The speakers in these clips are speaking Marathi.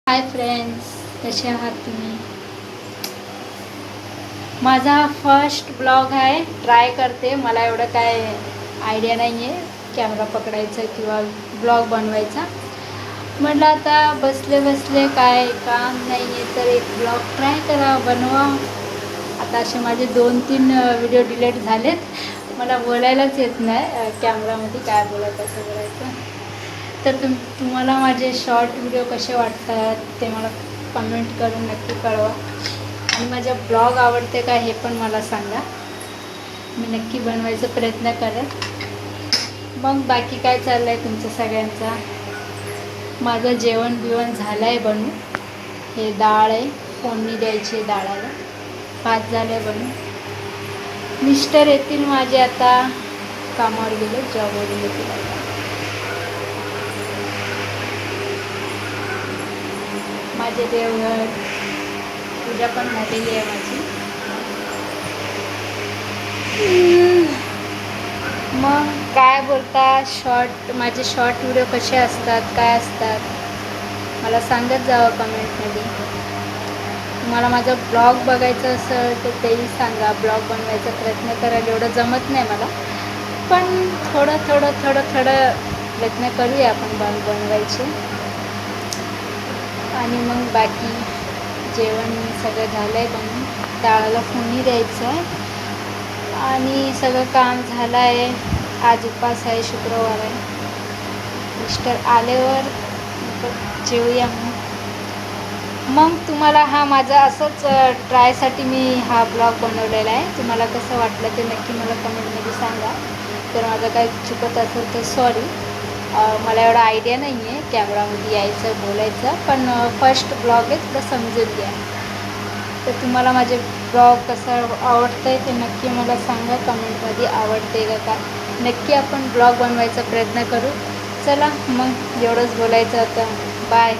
हाय फ्रेंड्स, कसे आहात तुम्ही? माझा हा फर्स्ट ब्लॉग आहे. ट्राय करते. मला एवढं काय आयडिया नाही आहे कॅमेरा पकडायचा किंवा ब्लॉग बनवायचा. म्हटलं आता बसले बसले काय काम नाही आहे तर एक ब्लॉग ट्राय करा, बनवा. आता असे माझे 2-3 व्हिडिओ डिलीट झालेत. मला बोलायलाच येत नाही कॅमेरामध्ये काय बोलायचं कसं बोलायचं. तर तुम्हाला माझे शॉर्ट व्हिडिओ कसे वाटतात ते मला कमेंट करून नक्की कळवा. आणि माझा ब्लॉग आवडते का हे पण मला सांगा. मी नक्की बनवायचा प्रयत्न करेन. मग बाकी काय चाललं आहे तुमचं सगळ्यांचा? माझं जेवण बिवण झालं आहे बनवून. हे डाळ आहे, फोडणी द्यायची आहे डाळाला. भात झालं आहे बनवून. मिस्टर येतील माझे आता, कामावर गेले, जॉबवर येतील आता. माझे देवघर पूजा पण झालेली आहे माझी. मग काय बोलता, माझे शॉर्ट व्हिडिओ कसे असतात, काय असतात मला सांगत जावं कमेंटमध्ये. तुम्हाला माझा ब्लॉग बघायचं असेल तर तेही सांगा. ब्लॉग बनवायचा प्रयत्न करायला एवढं जमत नाही मला, पण थोडं प्रयत्न करूया आपण बनवायचे. आणि मग बाकी जेवण सगळं झालं आहे बनवून. डाळाला फोडणी द्यायचं आहे आणि सगळं काम झालं आहे. आज उपवास आहे, शुक्रवार आहे. मिस्टर आल्यावर जेवूया. मग तुम्हाला हा माझा असंच ट्रायसाठी मी हा ब्लॉग बनवलेला आहे. तुम्हाला कसं वाटलं ते नक्की मला कमेंटमध्ये सांगा. तर माझं काही चुकत असेल तर सॉरी. मला एवढा आयडिया नाही आहे कॅमेरामध्ये यायचं बोलायचं, पण फर्स्ट ब्लॉग आहे, थोडं समजून घ्या. तर तुम्हाला माझे ब्लॉग कसं आवडतं आहे ते नक्की मला सांगा कमेंटमध्ये. आवडते का काय नक्की आपण ब्लॉग बनवायचा प्रयत्न करू. चला मग एवढंच बोलायचं होतं. बाय.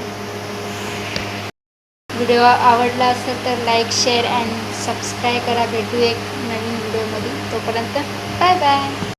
व्हिडिओ आवडला असेल तर लाईक, शेअर अँड सबस्क्राईब करा. भेटू एक नवीन व्हिडिओमध्ये. तोपर्यंत बाय बाय.